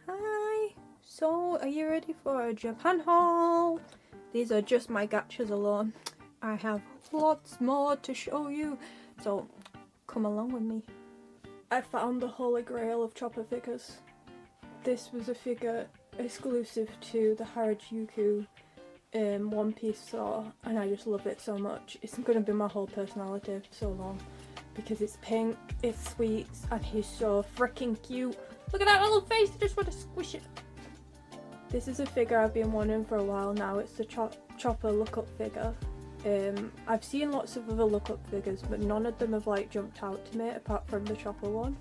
Hi! So, are you ready for a Japan haul? These are just my gachas alone. I have lots more to show you, so come along with me. I found the holy grail of chopper figures. This was a figure exclusive to the Harajuku One Piece store, and I just love it so much. It's going to be my whole personality for so long because it's pink, it's sweet, and he's so freaking cute. Look at that little face, I just want to squish it. This is a figure I've been wanting for a while now. It's the Chopper look-up figure. I've seen lots of other look-up figures, but none of them have like jumped out to me apart from the Chopper one,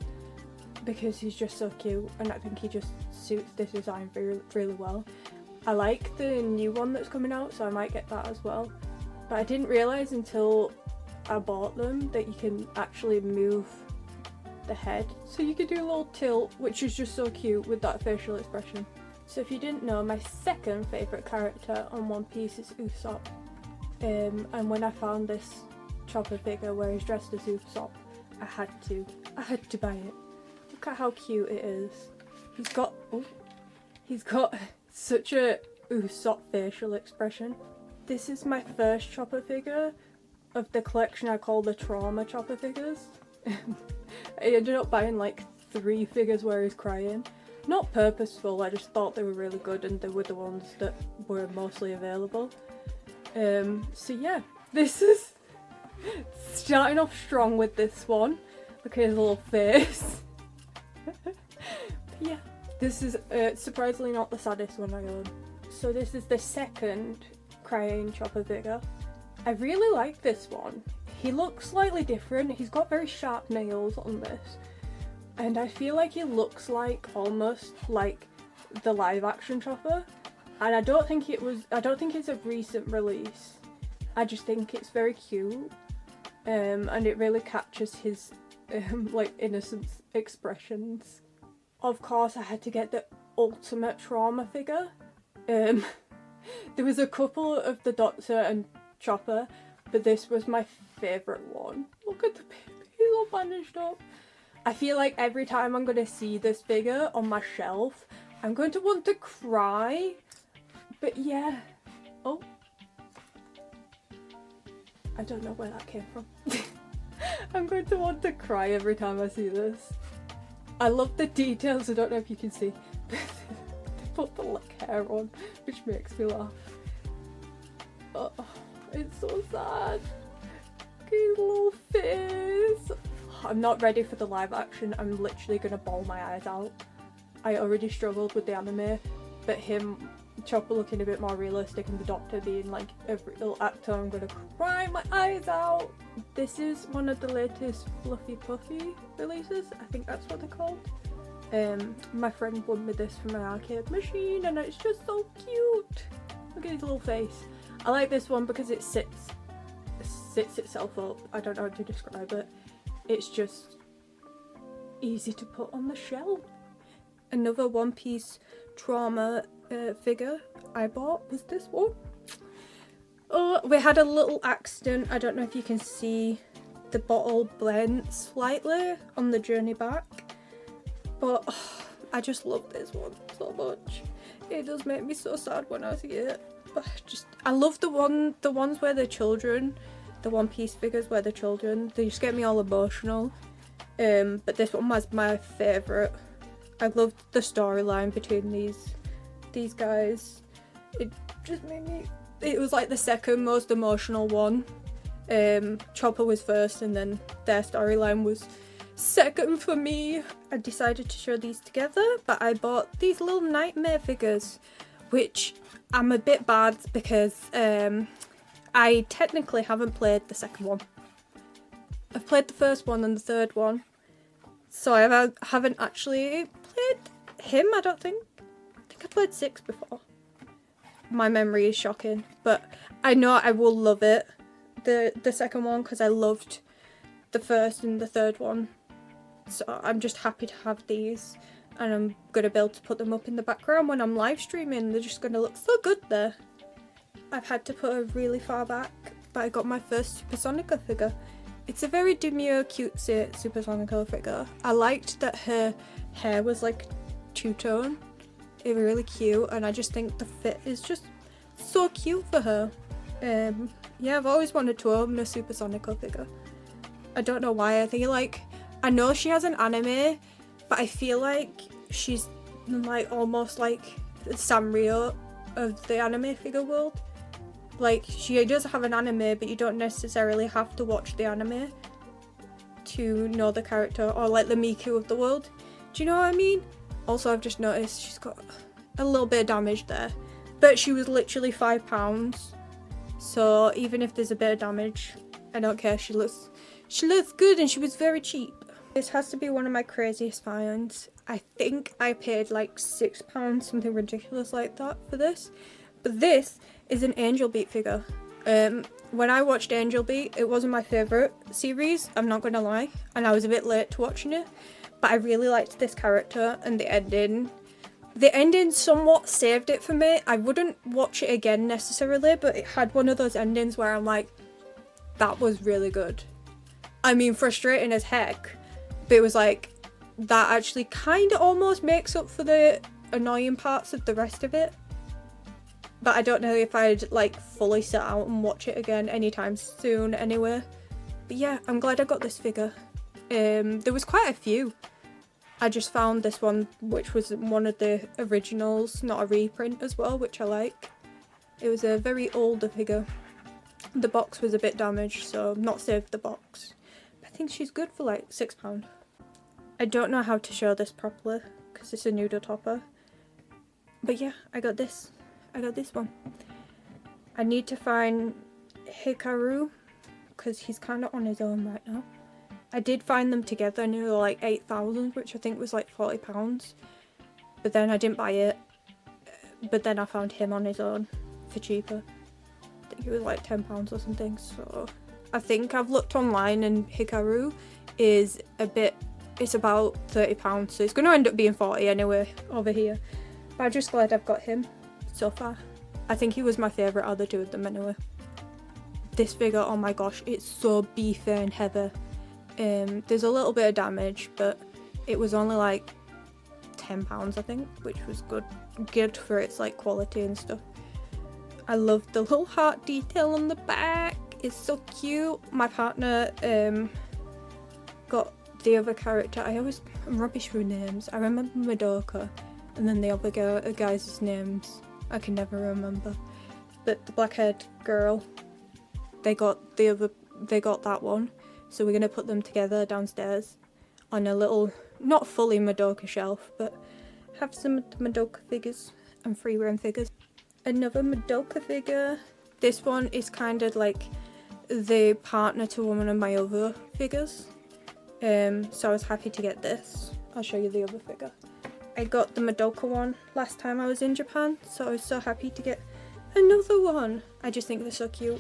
because he's just so cute and I think he just suits this design really well. I like the new one that's coming out, so I might get that as well. But I didn't realise until I bought them that you can actually move the head, so you can do a little tilt, which is just so cute with that facial expression. So if you didn't know, my second favourite character on One Piece is Usopp. And when I found this Chopper figure where he's dressed as Usopp, I had to buy it. Look at how cute it is. He's got such a Usopp facial expression. This is my first Chopper figure of the collection I call the Trauma Chopper figures. I ended up buying like 3 figures where he's crying. Not purposeful, I just thought they were really good and they were the ones that were mostly available. So yeah, this is starting off strong with this one. Look at his little face. Yeah, this is surprisingly not the saddest one I own. So this is the second crying Chopper figure. I really like this one. He looks slightly different. He's got very sharp nails on this. And I feel like he looks like almost like the live action Chopper. And I don't think it's a recent release. I just think it's very cute. And it really captures his like innocent expressions. Of course I had to get the ultimate Trauma figure. There was a couple of the Doctor and Chopper, but this was my favourite one. Look at the baby, he's all bandaged up. I feel like every time I'm going to see this figure on my shelf, I'm going to want to cry. But yeah. Oh. I don't know where that came from. I'm going to want to cry every time I see this. I love the details, I don't know if you can see. They put the leg hair on, which makes me laugh. Oh, it's so sad. Look at his little face. I'm not ready for the live action. I'm literally gonna bawl my eyes out. I already struggled with the anime, but him, Chopper looking a bit more realistic and the Doctor being like a real actor, I'm gonna cry my eyes out. This is one of the latest Fluffy Puffy releases. I think that's what they're called. My friend won me this from my arcade machine and it's just so cute. Look at his little face. I like this one because it sits itself up. I don't know how to describe it. It's just easy to put on the shelf. Another One Piece Trauma figure I bought was this one. Oh, we had a little accident. I don't know if you can see the bottle bent slightly on the journey back, but I just love this one so much. It does make me so sad when I see it, but I love the ones where they're children. The One Piece figures where they're children, they just get me all emotional. But this one was my favourite. I loved the storyline between these guys. It just made me... It was like the second most emotional one. Chopper was first and then their storyline was second for me. I decided to show these together, but I bought these little nightmare figures, which I'm a bit bad because I technically haven't played the second one. I've played the first one and the third one, so I haven't actually played him, I don't think. I think I played 6 before. My memory is shocking, but I know I will love it, the second one, because I loved the first and the third one. So I'm just happy to have these, and I'm going to be able to put them up in the background when I'm live streaming. They're just going to look so good there. I've had to put her really far back, but I got my first Supersonica figure. It's a very demure, cutesy Supersonica figure. I liked that her hair was like two-tone, really cute, and I just think the fit is just so cute for her. Yeah, I've always wanted to own a Supersonico figure. I don't know why. I feel like, I know she has an anime, but I feel like she's like almost like the Sanrio of the anime figure world. Like, she does have an anime, but you don't necessarily have to watch the anime to know the character, or like the Miku of the world. Do you know what I mean? Also, I've just noticed she's got a little bit of damage there, but she was literally £5, so even if there's a bit of damage, I don't care. She looks good, and she was very cheap. This has to be one of my craziest finds. I think I paid like £6, something ridiculous like that for this. But this is an Angel Beat figure. When I watched Angel Beat, it wasn't my favourite series, I'm not gonna lie, and I was a bit late to watching it, but I really liked this character, and the ending somewhat saved it for me. I wouldn't watch it again necessarily, but it had one of those endings where I'm like, that was really good. I mean, frustrating as heck, but it was like, that actually kind of almost makes up for the annoying parts of the rest of it. But I don't know if I'd like fully sit out and watch it again anytime soon anyway. But yeah, I'm glad I got this figure. There was quite a few. I just found this one, which was one of the originals, not a reprint as well, which I like. It was a very older figure. The box was a bit damaged, so I've not saved the box. But I think she's good for like £6. I don't know how to show this properly because it's a noodle topper. But yeah, I got this. I got this one. I need to find Hikaru because he's kind of on his own right now. I did find them together and they were like 8,000, which I think was like £40. But then I didn't buy it. But then I found him on his own for cheaper. I think it was like £10 or something. So I think I've looked online and Hikaru is it's about £30. So it's going to end up being 40 anyway over here. But I'm just glad I've got him so far. I think he was my favourite out of the two of them anyway. This figure, oh my gosh, it's so beefy and heavy. There's a little bit of damage, but it was only like £10 I think, which was good for its like quality and stuff. I love the little heart detail on the back. It's so cute. My partner got the other character. I'm rubbish with names. I remember Madoka, and then the other guys' names I can never remember. But the black-haired girl, they got that one. So we're gonna put them together downstairs on a little, not fully Madoka shelf, but have some Madoka figures and free roam figures. Another Madoka figure. This one is kind of like the partner to one of my other figures. So I was happy to get this. I'll show you the other figure. I got the Madoka one last time I was in Japan, so I was so happy to get another one. I just think they're so cute.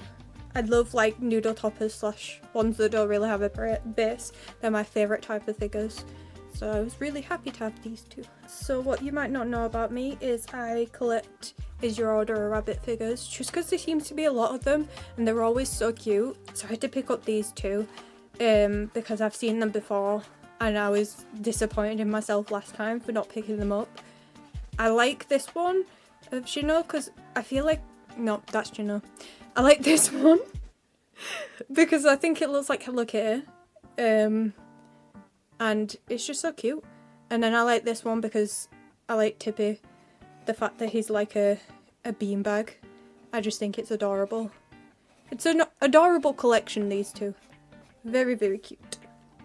I love like noodle toppers / ones that don't really have a base. They're my favourite type of figures. So I was really happy to have these two. So what you might not know about me is I collect Is Your Order a Rabbit figures, just because there seems to be a lot of them and they're always so cute. So I had to pick up these two because I've seen them before and I was disappointed in myself last time for not picking them up. I like this one of Shino because I feel like, no, that's Shino. I like this one because I think it looks like Hello Kitty, and it's just so cute. And then I like this one because I like Tippy, the fact that he's like a beanbag. I just think it's adorable. It's an adorable collection, these two. Very, very cute.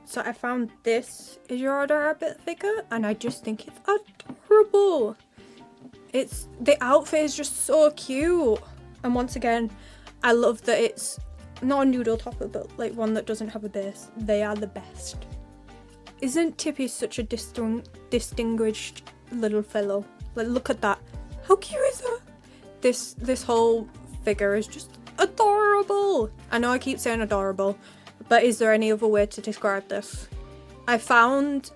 So I found this Is Your Order a Rabbit figure and I just think it's adorable. The outfit is just so cute. And once again, I love that it's not a noodle topper, but like one that doesn't have a base. They are the best. Isn't Tippy such a distinguished little fellow? Like, look at that. How cute is that? This whole figure is just adorable. I know I keep saying adorable, but is there any other way to describe this? I found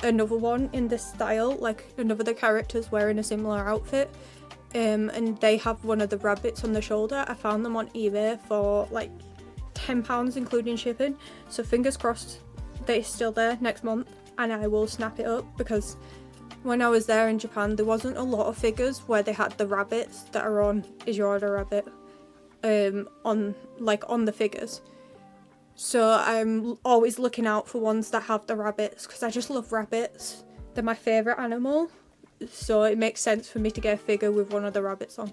another one in this style, like another of the characters wearing a similar outfit. And they have one of the rabbits on the shoulder. I found them on eBay for like £10 including shipping. So fingers crossed that it's still there next month and I will snap it up because when I was there in Japan, there wasn't a lot of figures where they had the rabbits that are on Is Your Order Rabbit on the figures. So I'm always looking out for ones that have the rabbits because I just love rabbits. They're my favourite animal, so it makes sense for me to get a figure with one of the rabbits on.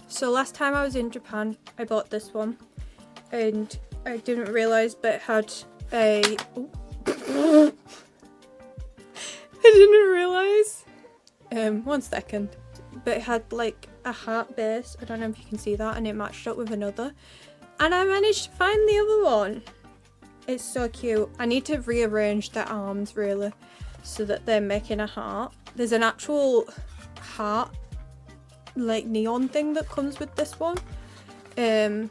So last time I was in Japan, I bought this one, and I didn't realise, but it had a... I didn't realise. One second. But it had like a heart base. I don't know if you can see that, and it matched up with another. And I managed to find the other one. It's so cute. I need to rearrange the arms really, so that they're making a heart. There's an actual heart, like neon thing that comes with this one.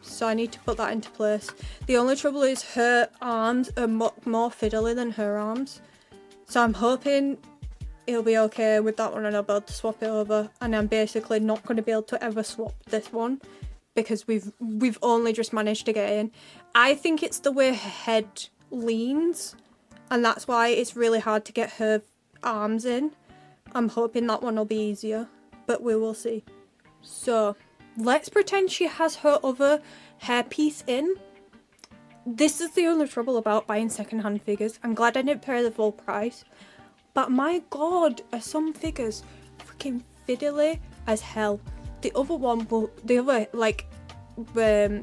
So I need to put that into place. The only trouble is her arms are more fiddly than her arms. So I'm hoping it'll be okay with that one and I'll be able to swap it over. And I'm basically not going to be able to ever swap this one because we've only just managed to get in. I think it's the way her head leans, and that's why it's really hard to get her arms in. I'm hoping that one will be easier, but we will see. So let's pretend she has her other hairpiece in. This is the only trouble about buying secondhand figures. I'm glad I didn't pay the full price, but my god, are some figures freaking fiddly as hell. The other one will, the other like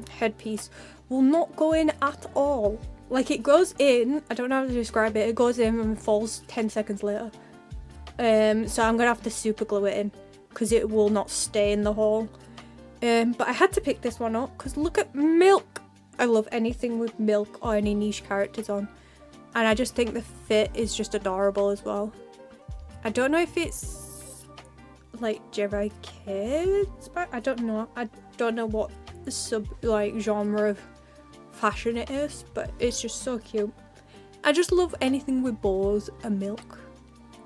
headpiece will not go in at all. Like it goes in, I don't know how to describe it, it goes in and falls 10 seconds later. So I'm gonna have to super glue it in because it will not stay in the hole. But I had to pick this one up because look at Milk. I love anything with Milk or any niche characters on. And I just think the fit is just adorable as well. I don't know if it's like Jedi Kids, but I don't know. I don't know what genre of fashion it is, but it's just so cute. I just love anything with bows and Milk.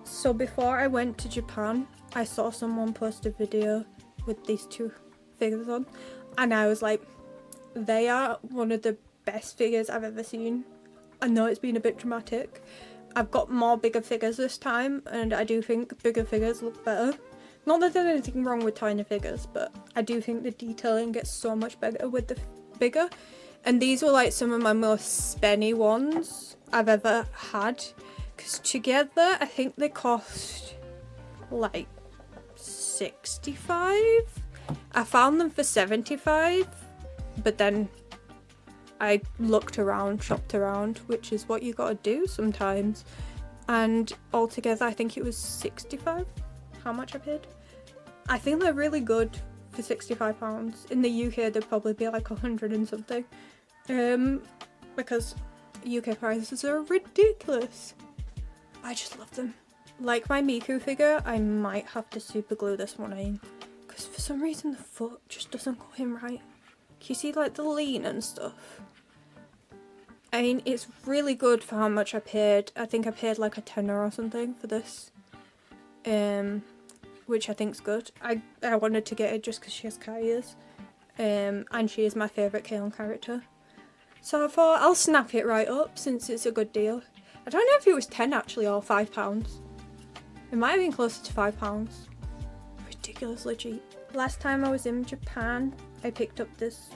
So before I went to Japan, I saw someone post a video with these two figures on, and I was like, they are one of the best figures I've ever seen. I know it's been a bit dramatic. I've got more bigger figures this time, and I do think bigger figures look better. Not that there's anything wrong with tiny figures, but I do think the detailing gets so much better with the bigger. And these were like some of my most spenny ones I've ever had. Because together, I think they cost like 65. I found them for 75, but then I looked around, shopped around, which is what you gotta do sometimes. And altogether, I think it was 65. How much I paid? I think they're really good for £65. In the UK, they'd probably be like 100 and something. Because UK prices are ridiculous. I just love them. Like my Miku figure, I might have to super glue this one in. Because for some reason the foot just doesn't go in right. Can you see like the lean and stuff? I mean, it's really good for how much I paid. I think I paid like a tenner or something for this. Which I think's good. I wanted to get it just because she has cat ears. And she is my favourite Kaon character. So I thought I'll snap it right up since it's a good deal. I don't know if it was 10 actually or £5. It might have been closer to £5. Ridiculously cheap. Last time I was in Japan, I picked up this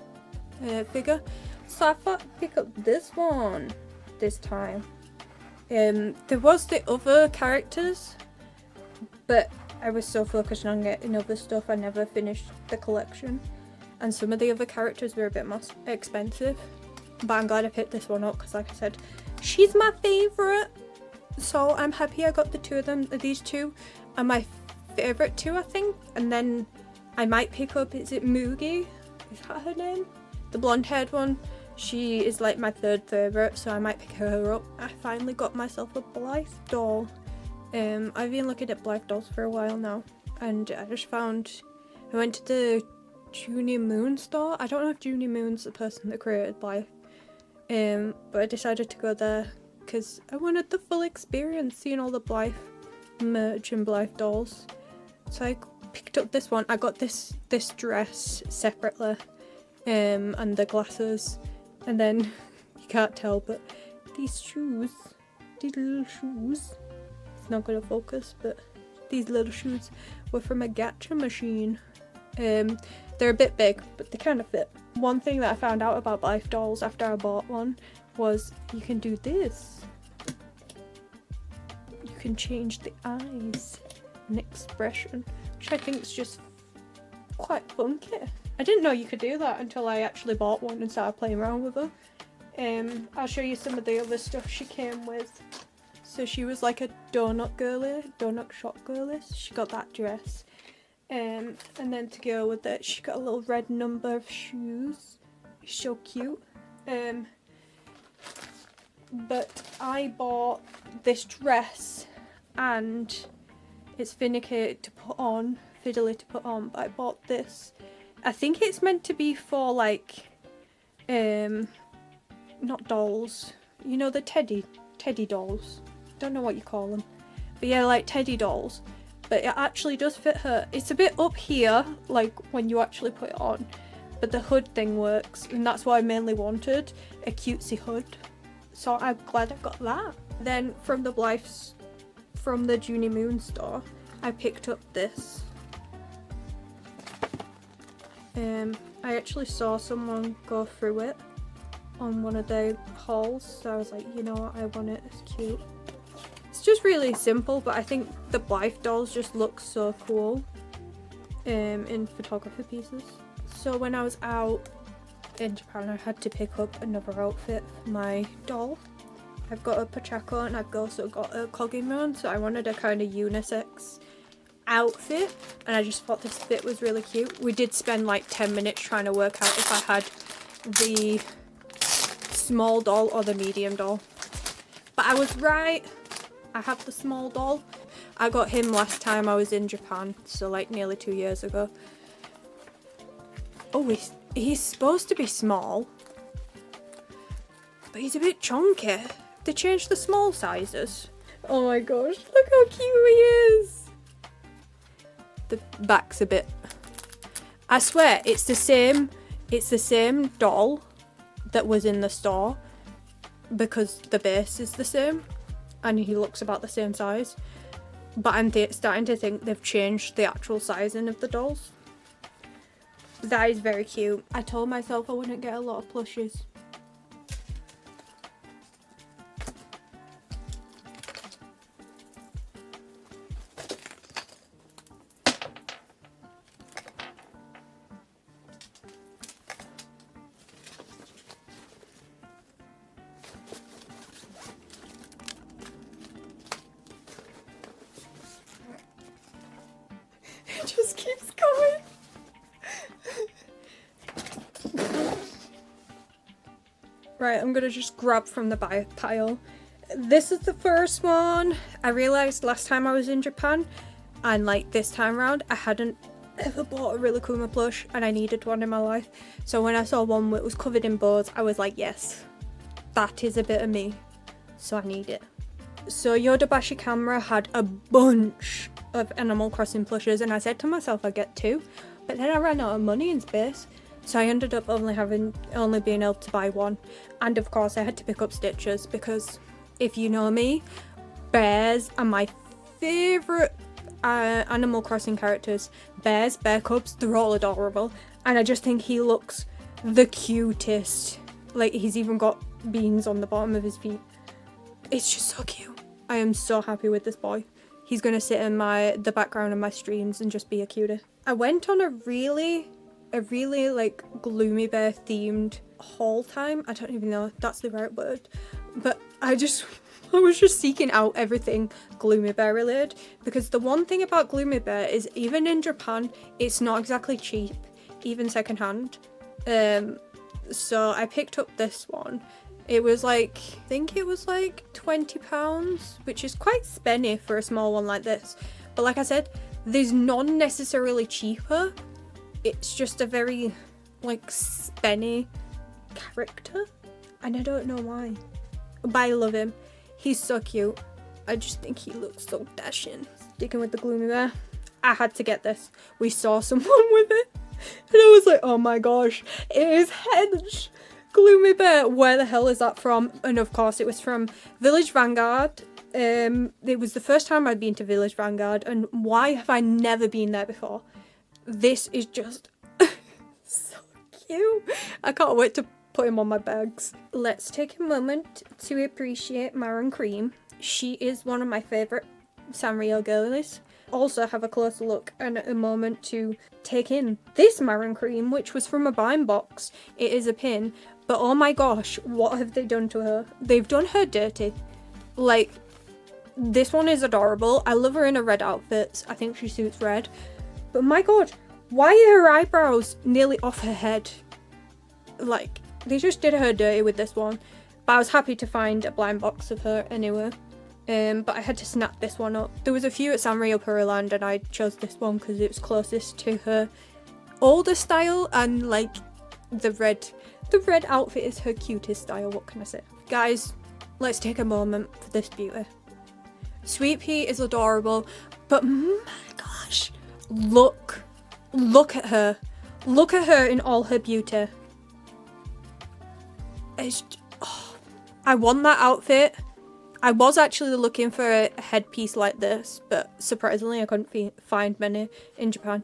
figure. So I thought I'd pick up this one this time. There was the other characters, but I was so focused on getting other stuff I never finished the collection. And some of the other characters were a bit more expensive. But I'm glad I picked this one up because like I said, she's my favourite. So I'm happy I got the two of them. These two are my favourite two, I think. And then I might pick up, is it Mugi? Is that her name? The blonde haired one. She is like my third favourite, so I might pick her up. I finally got myself a Blythe doll. I've been looking at Blythe dolls for a while now. And I just found, I went to the Junior Moon store. I don't know if Junior Moon's the person that created Blythe. But I decided to go there because I wanted the full experience, seeing all the Blythe merch and Blythe dolls. So I picked up this one. I got this dress separately, and the glasses, and then you can't tell, but these shoes, these little shoes. It's not gonna focus, but These little shoes were from a gacha machine. They're a bit big, but they kind of fit. One thing that I found out about Life dolls after I bought one was you can do this. You can change the eyes and expression, which I think is just quite funky. I didn't know you could do that until I actually bought one and started playing around with her. I'll show you some of the other stuff she came with. So she was like a donut girly, donut shop girly. So she got that dress. And then to go with it, she got a little red number of shoes. It's so cute. But I bought this dress and it's fiddly to put on, but I bought this. I think it's meant to be for like, not dolls, you know, the teddy dolls. Don't know what you call them, but yeah, like teddy dolls. But it actually does fit her. It's a bit up here, like when you actually put it on, but the hood thing works, and that's what I mainly wanted, a cutesy hood. So I'm glad I got that. Then from the Junie Moon store, I picked up this. I actually saw someone go through it on one of their hauls, so I was like, you know what, I want it, it's cute. It's just really simple, but I think the Blythe dolls just look so cool in photography pieces. So when I was out in Japan, I had to pick up another outfit for my doll. I've got a Pachako and I've also got a Kogimon, so I wanted a kind of unisex outfit, and I just thought this fit was really cute. We did spend like 10 minutes trying to work out if I had the small doll or the medium doll, but I was right. I have the small doll. I got him last time I was in Japan, so like nearly 2 years ago. Oh, he's supposed to be small, but he's a bit chunky. They changed the small sizes. Oh my gosh, look how cute he is. The back's a bit, I swear it's the same doll that was in the store, because the base is the same and he looks about the same size, but I'm starting to think they've changed the actual sizing of the dolls. That is very cute. I told myself I wouldn't get a lot of plushies. It just keeps going. Right, I'm gonna just grab from the buy pile. This is the first one. I realised last time I was in Japan, and like this time around, I hadn't ever bought a Rilakkuma plush and I needed one in my life. So when I saw one that was covered in bows, I was like, yes, that is a bit of me. So I need it. So Yodobashi Camera had a bunch of Animal Crossing plushes, and I said to myself I'd get 2, but then I ran out of money and space, so I ended up only being able to buy 1. And of course I had to pick up Stitches, because if you know me, bears are my favourite Animal Crossing characters. Bears, bear cubs, they're all adorable, and I just think he looks the cutest. Like, he's even got beans on the bottom of his feet. It's just so cute. I am so happy with this boy. He's gonna sit in the background of my streams and just be a cutie. I went on a really like Gloomy Bear themed haul time. I don't even know if that's the right word, but I was just seeking out everything Gloomy Bear related, because the one thing about Gloomy Bear is even in Japan, it's not exactly cheap, even secondhand. So I picked up this one. It was like, I think it was like £20, which is quite spenny for a small one like this. But like I said, there's none necessarily cheaper. It's just a very like spenny character, and I don't know why. But I love him. He's so cute. I just think he looks so dashing. Sticking with the Gloomy Bear, I had to get this. We saw someone with it, and I was like, oh my gosh, it is Hedge. Gloomy Bear, where the hell is that from? And of course it was from Village Vanguard. It was the first time I'd been to Village Vanguard, and why have I never been there before? This is just so cute. I can't wait to put him on my bags. Let's take a moment to appreciate Marin Cream. She is one of my favourite Sanrio girlies. Also have a closer look and a moment to take in this Marin Cream, which was from a blind box. It is a pin, but oh my gosh, what have they done to her? They've done her dirty. Like, this one is adorable. I love her in a red outfit. I think she suits red. But my god, why are her eyebrows nearly off her head? Like, they just did her dirty with this one. But I was happy to find a blind box of her anyway. But I had to snap this one up. There was a few at Sanrio Pearland and I chose this one because it was closest to her older style, and like the red outfit is her cutest style, what can I say? Guys, let's take a moment for this beauty. Sweet Pea is adorable, but my gosh, look at her. Look at her in all her beauty. I want that outfit. I was actually looking for a headpiece like this, but surprisingly I couldn't find many in Japan.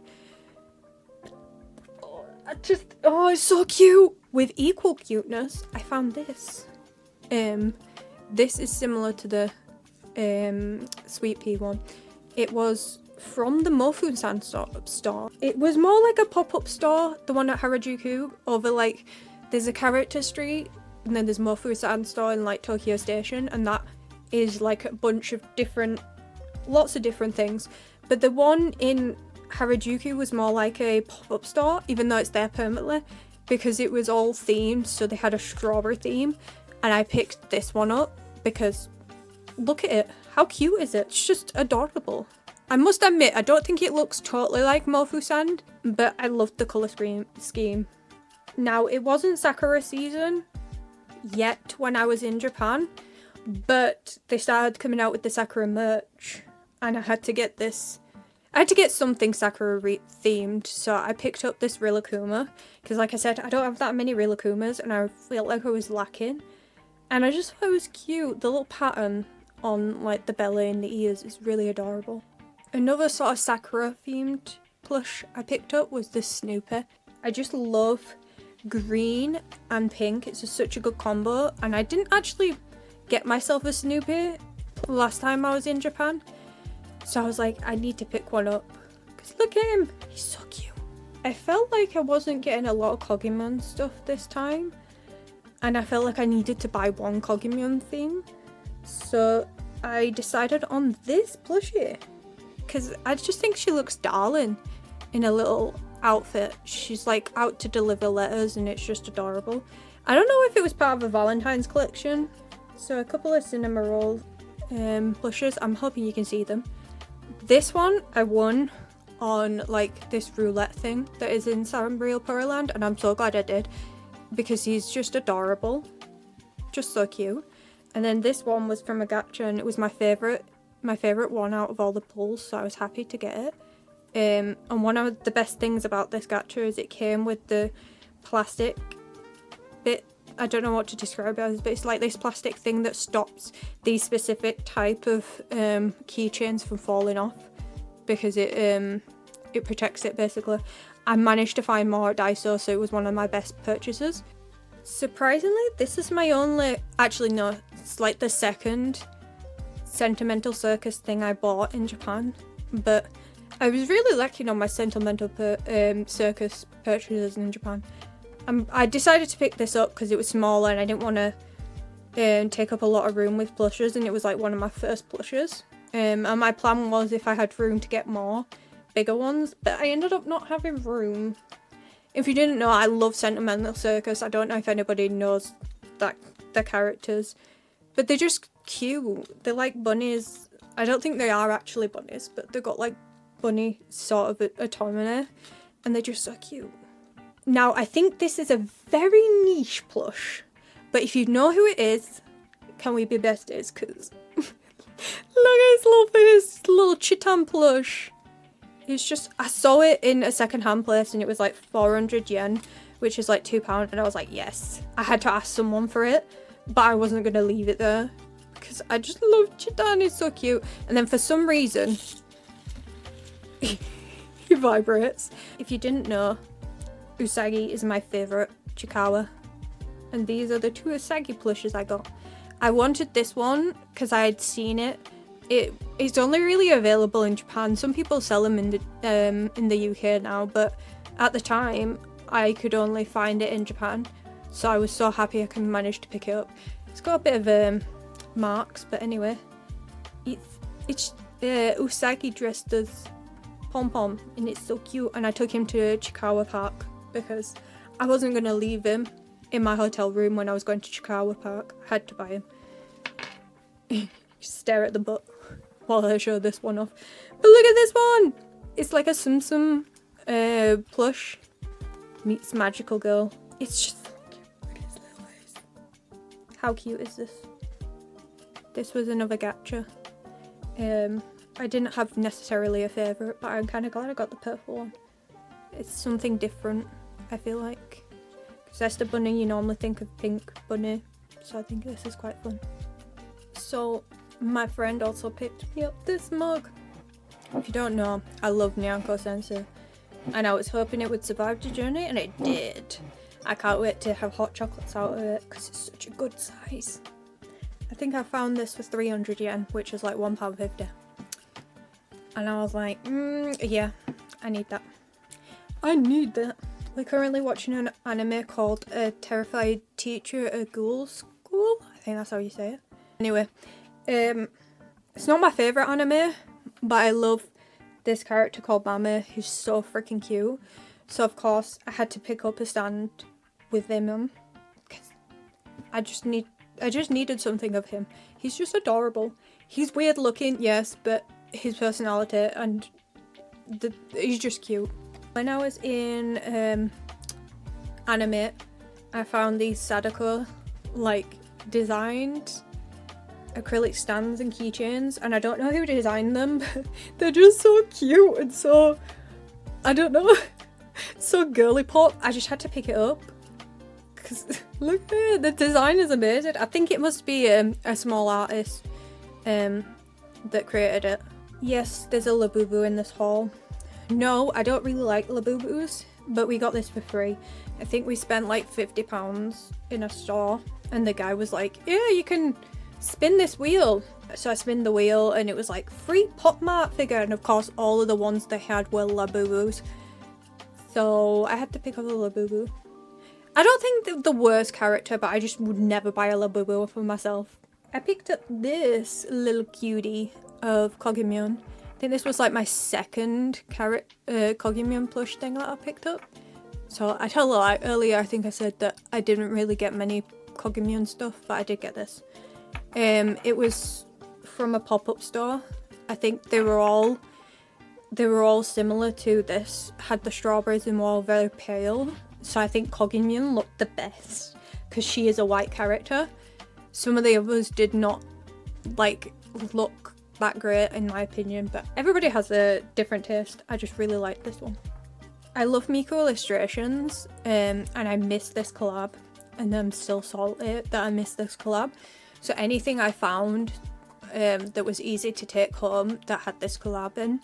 It's so cute! With equal cuteness, I found this. This is similar to the Sweet Pea one. It was from the Mofun-san store. It was more like a pop-up store, the one at Harajuku, over like, there's a character street, and then there's Mofun-san store in like Tokyo Station, and that is like a bunch of lots of different things. But the one in Harajuku was more like a pop-up store, even though it's there permanently, because it was all themed, so they had a strawberry theme, and I picked this one up because look at it. How cute is it? It's just adorable. I must admit, I don't think it looks totally like Mofu-san, but I loved the colour scheme. Now, it wasn't Sakura season yet when I was in Japan, but they started coming out with the Sakura merch, and I had to get this. I had to get something Sakura themed, so I picked up this Rilakuma, because like I said, I don't have that many Rilakumas, and I felt like I was lacking. And I just thought it was cute. The little pattern on like the belly and the ears is really adorable. Another sort of Sakura themed plush I picked up was this Snoopy. I just love green and pink. It's just such a good combo, and I didn't actually get myself a Snoopy last time I was in Japan, so I was like, I need to pick one up because look at him, he's so cute. I felt like I wasn't getting a lot of Kogimon stuff this time, and I felt like I needed to buy one Kogimon theme, so I decided on this plushie because I just think she looks darling in a little outfit. She's like out to deliver letters and it's just adorable. I don't know if it was part of a Valentine's collection. So a couple of cinema roll plushes. I'm hoping you can see them. This one I won on like this roulette thing that is in Sanrio Pearland, and I'm so glad I did because he's just adorable, just so cute. And then this one was from a gacha, and it was my favourite one out of all the pulls, so I was happy to get it. And one of the best things about this gacha is it came with the plastic bit. I don't know what to describe it as, but it's like this plastic thing that stops these specific type of keychains from falling off because it protects it basically. I managed to find more at Daiso, so it was one of my best purchases. Surprisingly, this is my only, actually no, it's like the second Sentimental Circus thing I bought in Japan, but I was really lacking on my Sentimental Circus purchases in Japan. I decided to pick this up because it was smaller and I didn't want to take up a lot of room with plushes, and it was like one of my first plushes. And my plan was if I had room to get more bigger ones, but I ended up not having room. If you didn't know, I love Sentimental Circus. I don't know if anybody knows that the characters, but they're just cute. They're like bunnies. I don't think they are actually bunnies, but they've got like bunny sort of autonomy, and they're just so cute. Now, I think this is a very niche plush, but if you know who it is, can we be besties? Because look at his little face, little Chitan plush. It's just, I saw it in a second-hand place and it was like 400 yen, which is like £2, and I was like, yes. I had to ask someone for it, but I wasn't going to leave it there because because I just love Chitan. He's so cute. And then for some reason, he vibrates. If you didn't know, Usagi is my favourite Chikawa. And these are the 2 Usagi plushes I got. I wanted this one because I had seen it. It's only really available in Japan. Some people sell them in the UK now, but at the time I could only find it in Japan. So I was so happy I could manage to pick it up. It's got a bit of marks, but anyway, it's Usagi dressed as Pom Pom, and it's so cute. And I took him to Chikawa Park because I wasn't gonna leave him in my hotel room when I was going to Chikawa Park. I had to buy him. Stare at the butt while I show this one off. But look at this one! It's like a Tsum Tsum plush meets magical girl. It's just so cute. Look at his little eyes. How cute is this? This was another gacha. I didn't have necessarily a favourite, but I'm kind of glad I got the purple one. It's something different, I feel like. Because Esther Bunny, you normally think of pink bunny, so I think this is quite fun. So, my friend also picked me up this mug. If you don't know, I love Nyanko Sensei, and I was hoping it would survive the journey, and it did. I can't wait to have hot chocolates out of it, because it's such a good size. I think I found this for 300 yen, which is like £1.50. And I was like, yeah, I need that. I need that. We're currently watching an anime called A Terrified Teacher at Ghoul School. I think that's how you say it. Anyway, it's not my favourite anime, but I love this character called Mame, who's so freaking cute. So of course, I had to pick up a stand with him, because I just needed something of him. He's just adorable. He's weird looking, yes, but his personality and he's just cute. When I was in anime, I found these Sadako like designed acrylic stands and keychains, and I don't know who designed them, but they're just so cute and so, I don't know, so girly pop. I just had to pick it up because look at it, the design is amazing. I think it must be a small artist that created it. Yes, there's a Labubu in this haul. No, I don't really like Labubus, but we got this for free. I think we spent like £50 in a store, and the guy was like, yeah, you can spin this wheel. So I spin the wheel, and it was like free Pop Mart figure, and of course all of the ones they had were Labubus. So I had to pick up a Labubu. I don't think they're the worst character, but I just would never buy a Labubu for myself. I picked up this little cutie of Kogimyon. I think this was like my second Kogimyon plush thing that I picked up. So I tell a lie, earlier I think I said that I didn't really get many Kogimyon stuff, but I did get this. It was from a pop-up store. I think they were all similar to this. Had the strawberries and were all very pale. So I think Kogimyon looked the best because she is a white character. Some of the others did not like look that great in my opinion, but everybody has a different taste. I just really like this one. I love Miku illustrations, and I miss this collab, and I'm still salty that I missed this collab. So anything I found that was easy to take home that had this collab in,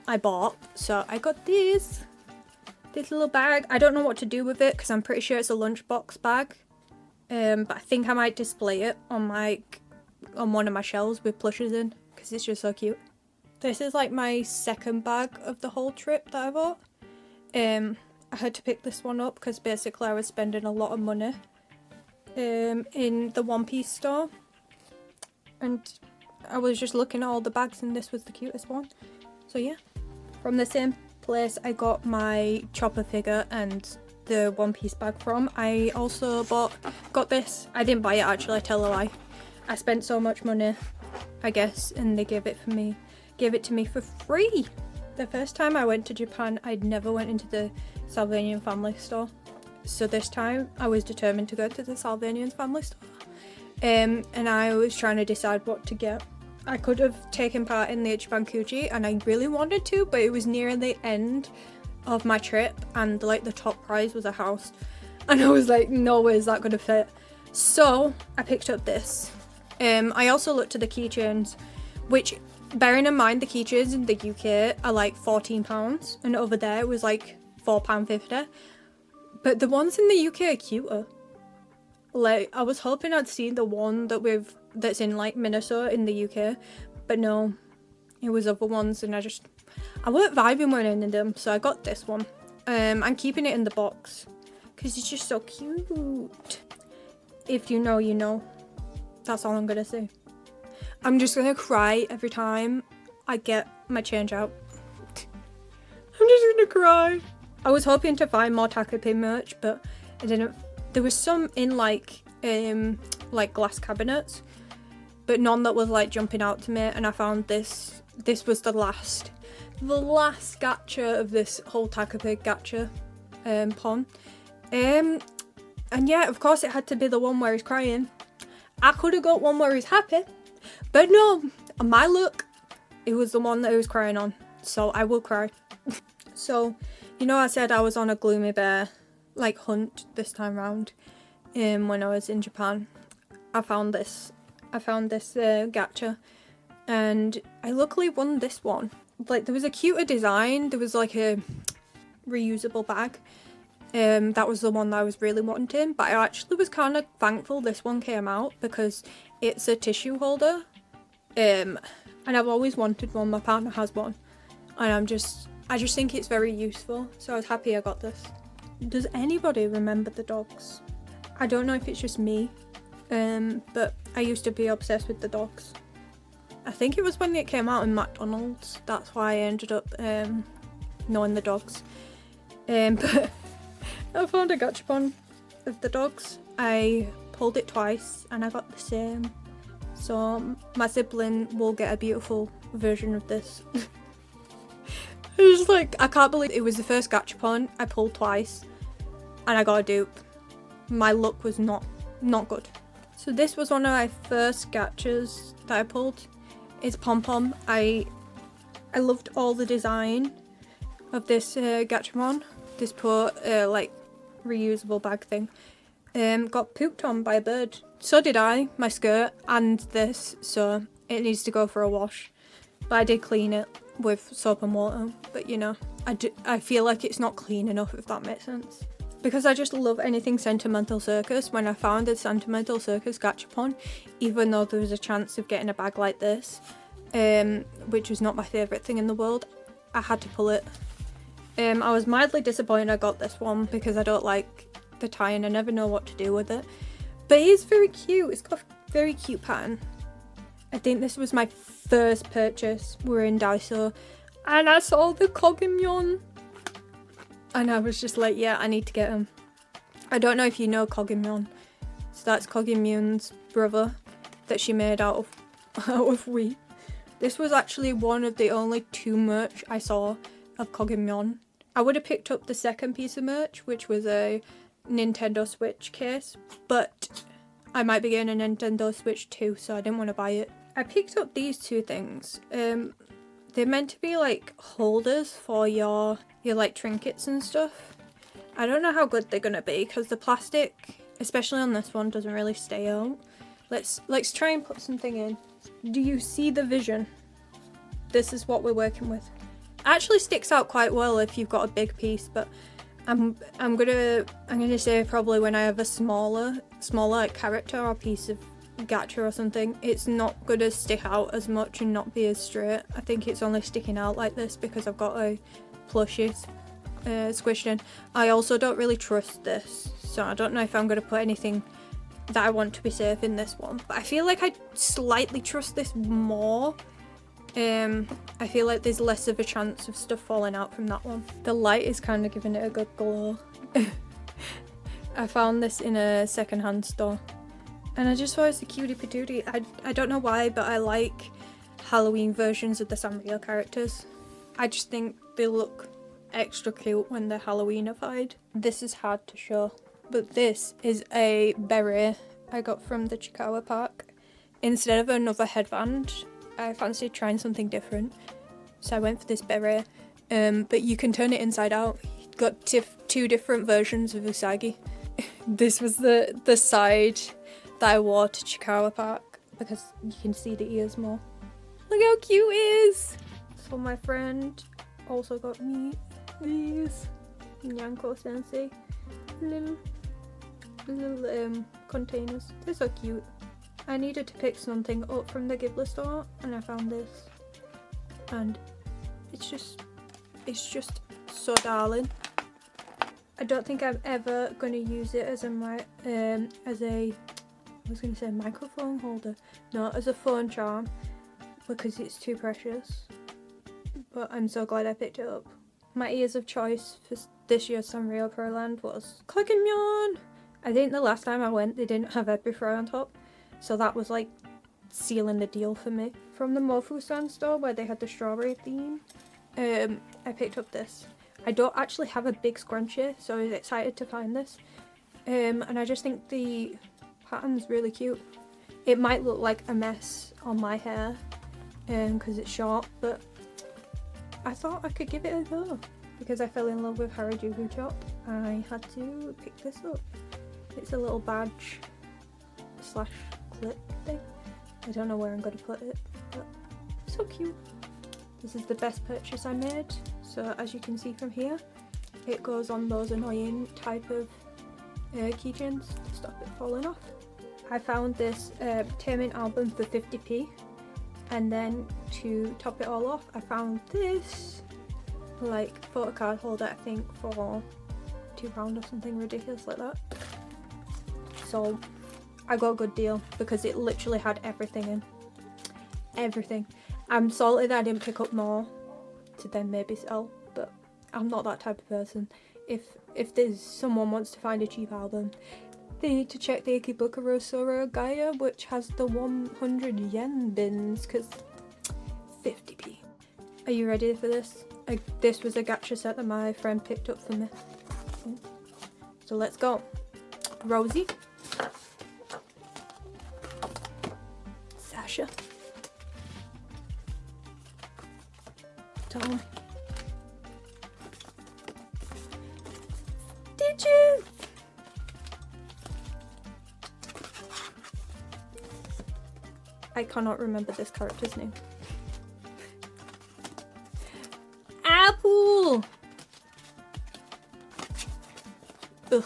I bought. So I got this little bag. I don't know what to do with it because I'm pretty sure it's a lunchbox bag, but I think I might display it on one of my shelves with plushes in because it's just so cute. This is like my second bag of the whole trip that I bought. I had to pick this one up because basically I was spending a lot of money in the One Piece store, and I was just looking at all the bags and this was the cutest one. So yeah, from the same place I got my Chopper figure and the One Piece bag from, I also got this. I didn't buy it actually, I tell a lie. I spent so much money, I guess, and they gave it to me for free. The first time I went to Japan, I'd never went into the Salvanian family store. So this time I was determined to go to the Salvanian family store. And I was trying to decide what to get. I could have taken part in the Ichiban Kuji and I really wanted to, but it was near the end of my trip and like the top prize was a house. And I was like, no way is that gonna fit. So I picked up this. I also looked at the keychains, which, bearing in mind the keychains in the UK are like £14 and over there it was like £4.50. But the ones in the UK are cuter. Like, I was hoping I'd seen the one that's in like Minnesota in the UK, but no, it was other ones, and I weren't vibing with any of them, so I got this one. I'm keeping it in the box because it's just so cute. If you know, you know. That's all I'm gonna say. I'm just gonna cry every time I get my change out. I'm just gonna cry. I was hoping to find more Takapin merch, but I didn't. There was some in like glass cabinets, but none that was like jumping out to me, and I found this. This was the last gacha of this whole Takapin gacha pon. And yeah, of course it had to be the one where he's crying. I could have got one where he's happy, but no, on my look, it was the one that he was crying on, so I will cry. So, you know, I said I was on a gloomy bear like hunt this time round when I was in Japan. I found this gacha, and I luckily won this one. Like, there was a cuter design, there was like a reusable bag. That was the one that I was really wanting, but I actually was kind of thankful this one came out because it's a tissue holder, and I've always wanted one. My partner has one, and I just think it's very useful, so I was happy I got this. Does anybody remember the dogs? I don't know if it's just me, but I used to be obsessed with the dogs. I think it was when it came out in McDonald's, that's why I ended up knowing the dogs. But I found a gachapon of the dogs. I pulled it twice and I got the same. So my sibling will get a beautiful version of this. It's just like, I can't believe it was the first gachapon I pulled twice and I got a dupe. My luck was not good. So this was one of my first gachas that I pulled. It's Pom Pom. I loved all the design of this gachapon. This poor like reusable bag thing got pooped on by a bird. So did I, my skirt and this, so it needs to go for a wash. But I did clean it with soap and water, but you know, I feel like it's not clean enough, if that makes sense. Because I just love anything Sentimental Circus. When I found the Sentimental Circus gachapon, even though there was a chance of getting a bag like this, which was not my favourite thing in the world, I had to pull it. I was mildly disappointed I got this one because I don't like the tie and I never know what to do with it. But it is very cute. It's got a very cute pattern. I think this was my first purchase. We were in Daiso and I saw the Kogimyon. And I was just like, yeah, I need to get him. I don't know if you know Kogimyon. So that's Kogimyon's brother that she made out of wheat. This was actually one of the only 2 merch I saw of Kogimyon. I would have picked up the second piece of merch, which was a Nintendo Switch case, but I might be getting a Nintendo Switch too, so I didn't want to buy it. I picked up these 2 things. They're meant to be like holders for your like trinkets and stuff. I don't know how good they're gonna be because the plastic, especially on this one, doesn't really stay out. Let's try and put something in. Do you see the vision? This is what we're working with. Actually sticks out quite well if you've got a big piece, but I'm gonna say probably when I have a smaller like character or piece of gacha or something, it's not gonna stick out as much and not be as straight. I think it's only sticking out like this because I've got a plushie squished in. I also don't really trust this, so I don't know if I'm gonna put anything that I want to be safe in this one, but I feel like I slightly trust this more. I feel like there's less of a chance of stuff falling out from that one. The light is kind of giving it a good glow. I found this in a secondhand store and I just thought it's a cutie patootie. I don't know why, but I like Halloween versions of the Sanrio characters. I just think they look extra cute when they're Halloweenified. This is hard to show, but this is a beret I got from the Chikawa park. Instead of another headband, I fancied trying something different, so I went for this beret, but you can turn it inside out. You've got 2 different versions of Usagi. This was the side that I wore to Chikawa Park. because you can see the ears more. Look how cute it is! So my friend also got me these Nyanko Sensei little containers. They're so cute. I needed to pick something up from the Ghibli store and I found this, and it's just so darling. I don't think I'm ever gonna use it as a microphone holder. No, as a phone charm, because it's too precious. But I'm so glad I picked it up. My ears of choice for this year's Sanrio Pro Land was Clickamyon. I think the last time I went they didn't have Epifry on top, so that was like sealing the deal for me. From the Mofu-san store where they had the strawberry theme, I picked up this. I don't actually have a big scrunchie, so I was excited to find this. And I just think the pattern's really cute. It might look like a mess on my hair because it's short, but I thought I could give it a go because I fell in love with Harajuku Chop. I had to pick this up. It's a little badge slash clip thing. I don't know where I'm going to put it, but so cute. This is the best purchase I made. So as you can see from here, it goes on those annoying type of keychains to stop it falling off. I found this Taemin album for 50p, and then to top it all off I found this like photo card holder, I think for £2 or something ridiculous like that. So I got a good deal because it literally had everything in. Everything. I'm salty that I didn't pick up more to then maybe sell, but I'm not that type of person. If there's someone wants to find a cheap album, they need to check the Ikebukuro Sora Gaia, which has the 100 yen bins, because 50p. Are you ready for this? This was a gacha set that my friend picked up for me. So let's go. Rosie. Sasha. Tom. Stitches! I cannot remember this character's name. Apple! Ugh.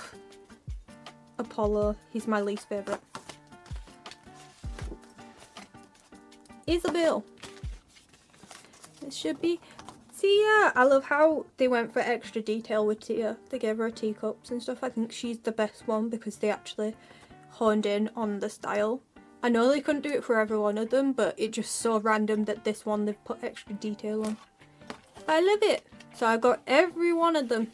Apollo, he's my least favourite. Isabel! This should be Tia! I love how they went for extra detail with Tia. They gave her teacups and stuff. I think she's the best one because they actually honed in on the style. I know they couldn't do it for every one of them, but it's just so random that this one they've put extra detail on. I love it! So I got every one of them.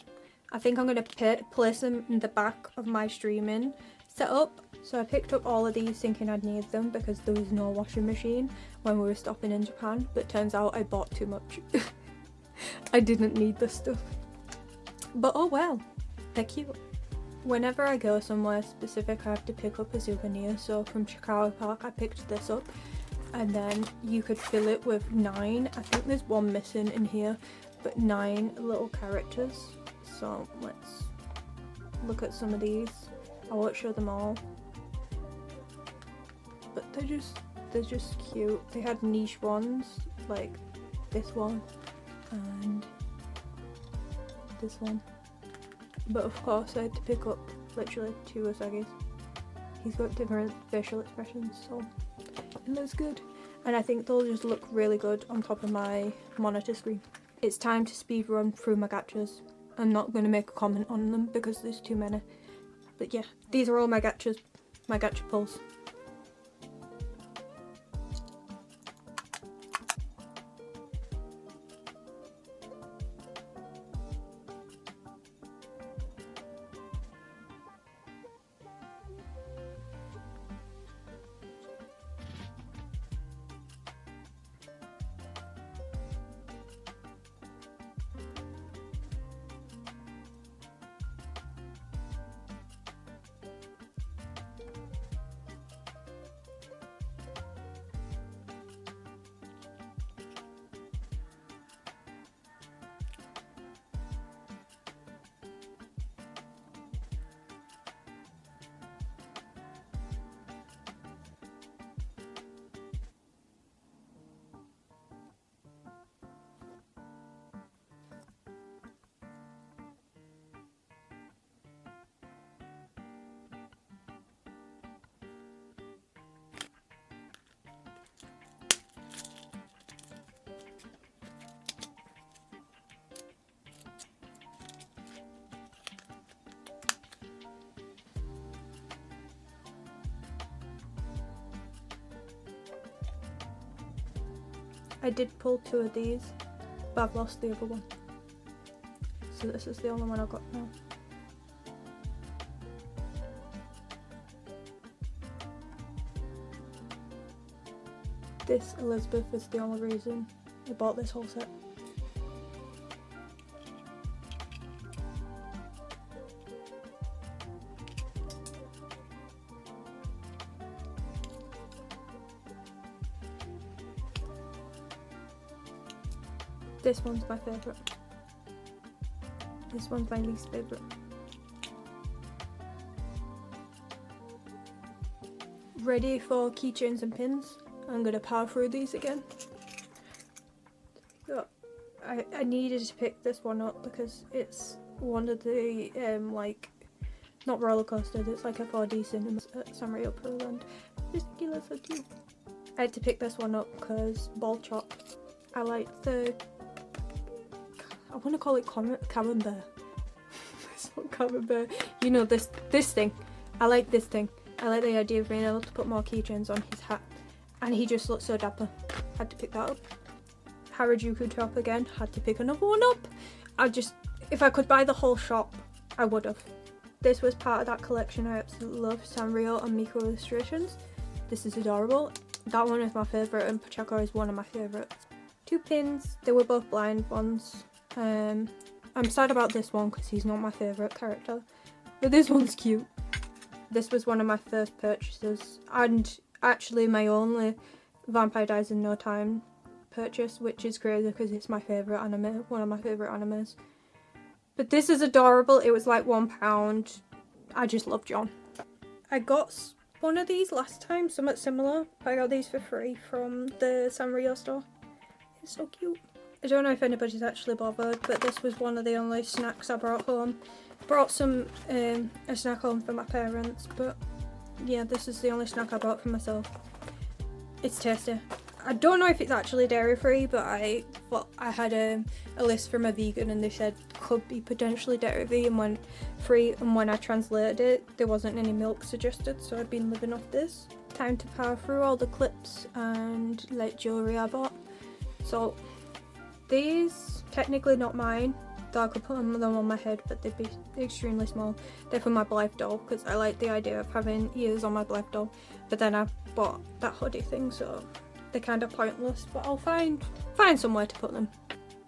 I think I'm going to place them in the back of my streaming setup. So I picked up all of these thinking I'd need them because there was no washing machine when we were stopping in Japan, but turns out I bought too much. I didn't need this stuff. But oh well, they're cute. Whenever I go somewhere specific I have to pick up a souvenir, so from Chicago Park I picked this up, and then you could fill it with 9, I think there's one missing in here, but 9 little characters. So let's look at some of these. I won't show them all, but they're just cute. They had niche ones like this one and this one, but of course I had to pick up literally 2 Usagi's. He's got different facial expressions, so it looks good, and I think they'll just look really good on top of my monitor screen. It's time to speed run through my gachas. I'm not going to make a comment on them because there's too many, but yeah, these are all my gachas, my gacha pulls. I did pull 2 of these, but I've lost the other one. So this is the only one I've got now. This Elizabeth is the only reason I bought this whole set. This one's my favourite. This one's my least favourite. Ready for keychains and pins. I'm gonna power through these again. So, I needed to pick this one up because it's one of the like, not roller coasters, it's like a 4D cinema at Sanrio Pearland. This kilo so cute. I had to pick this one up because ball chop. I like the, I want to call it camembert. It's not camembert. You know, this thing. I like this thing. I like the idea of being able to put more keychains on his hat. And he just looks so dapper. Had to pick that up. Harajuku top again. Had to pick another one up. If I could buy the whole shop, I would have. This was part of that collection I absolutely love. Sanrio and Miko illustrations. This is adorable. That one is my favourite, and Pacheco is one of my favourites. 2 pins. They were both blind ones. I'm sad about this one because he's not my favourite character. But this one's cute. This was one of my first purchases. And actually my only Vampire Dies in No Time purchase, which is crazy because it's my favourite anime, one of my favourite animes. But this is adorable. It was like £1. I just love John. I got one of these last time, somewhat similar. I got these for free from the Sanrio store. It's so cute. I don't know if anybody's actually bothered, but this was one of the only snacks I brought home. Brought some a snack home for my parents, but yeah, this is the only snack I bought for myself. It's tasty. I don't know if it's actually dairy free, but I had a list from a vegan and they said could be potentially dairy free, and when I translated it there wasn't any milk suggested, so I've been living off this. Time to power through all the clips and like jewellery I bought. So these, technically not mine, though I could put them on my head, but they'd be extremely small. They're for my Blythe doll because I like the idea of having ears on my Blythe doll, but then I bought that hoodie thing, so they're kind of pointless, but I'll find somewhere to put them.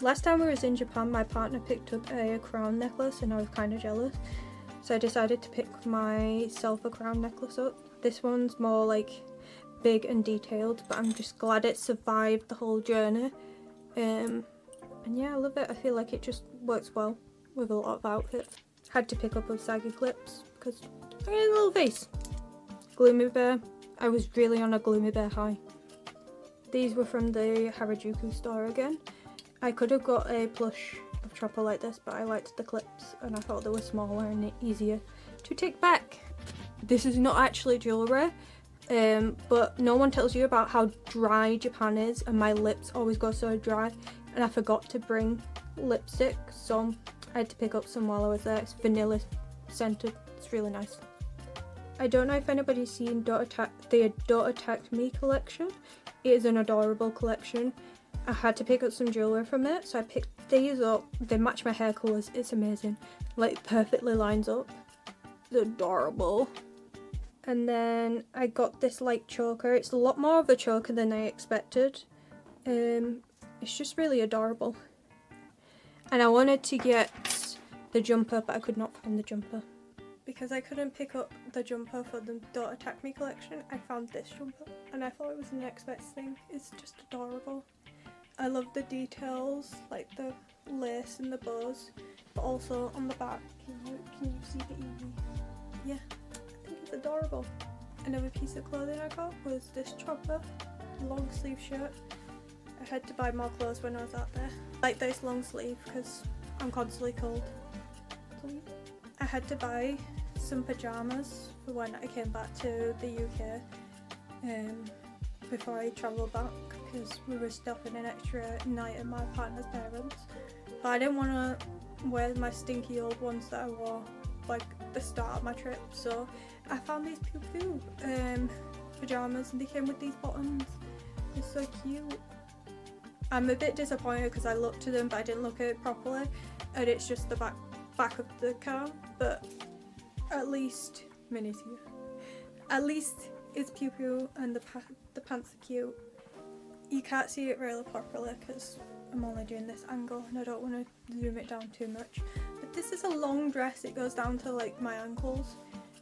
Last time we was in Japan, my partner picked up a crown necklace and I was kind of jealous, so I decided to pick myself a crown necklace up. This one's more like big and detailed, but I'm just glad it survived the whole journey. And yeah, I love it. I feel like it just works well with a lot of outfits. Had to pick up those saggy clips because I got a little face. Gloomy Bear. I was really on a Gloomy Bear high. These were from the Harajuku store again. I could have got a plush of Chopper like this, but I liked the clips and I thought they were smaller and easier to take back. This is not actually jewellery. But no one tells you about how dry Japan is, and my lips always go so dry, and I forgot to bring lipstick, so I had to pick up some while I was there. It's vanilla scented, it's really nice. I don't know if anybody's seen the Don't Attack Me collection. It is an adorable collection. I had to pick up some jewellery from it, so I picked these up. They match my hair colours, it's amazing. Like, perfectly lines up. It's adorable. And then I got this like choker. It's a lot more of a choker than I expected. It's just really adorable. And I wanted to get the jumper, but I could not find the jumper. Because I couldn't pick up the jumper for the Don't Attack Me collection, I found this jumper. And I thought it was the next best thing. It's just adorable. I love the details, like the lace and the bows. But also on the back, can you see the Eevee? Yeah. It's adorable. Another piece of clothing I got was this Chopper long sleeve shirt. I had to buy more clothes when I was out there. Like this long sleeve because I'm constantly cold. So I had to buy some pyjamas for when I came back to the UK before I travelled back, because we were stopping an extra night at my partner's parents. But I didn't want to wear my stinky old ones that I wore like the start of my trip, so I found these pyjamas and they came with these bottoms. They're so cute. I'm a bit disappointed because I looked at them but I didn't look at it properly, and it's just the back of the car. But at least Minnie's here. At least it's Pew Pew and the pants are cute. You can't see it really properly because I'm only doing this angle and I don't want to zoom it down too much. But this is a long dress. It goes down to like my ankles,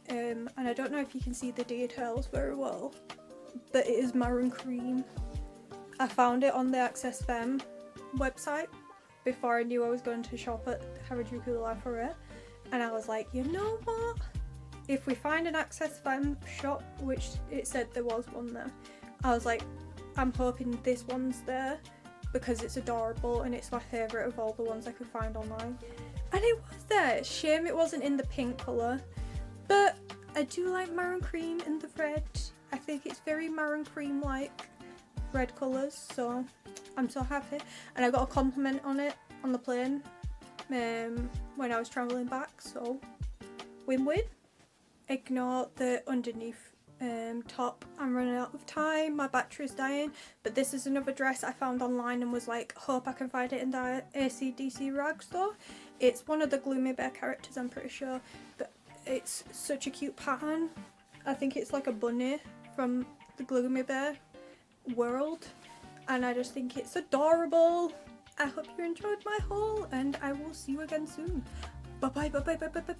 and I don't know if you can see the details very well, but it is maroon cream. I found it on the Access Femme website before I knew I was going to shop at Harajuku Life for it, and I was like, you know what? If we find an Access Femme shop, which it said there was one there, I was like, I'm hoping this one's there because it's adorable and it's my favourite of all the ones I could find online. And it was there. Shame it wasn't in the pink colour, but I do like maroon cream and the red. I think it's very maroon cream like red colours, so I'm so happy. And I got a compliment on it on the plane when I was travelling back, so win-win. Ignore the underneath top. I'm running out of time, my battery's dying, but this is another dress I found online and was like, hope I can find it in the ACDC rag store. It's one of the Gloomy Bear characters, I'm pretty sure, but it's such a cute pattern. I think it's like a bunny from the Gloomy Bear world, and I just think it's adorable. I hope you enjoyed my haul and I will see you again soon. Bye bye bye bye bye bye bye.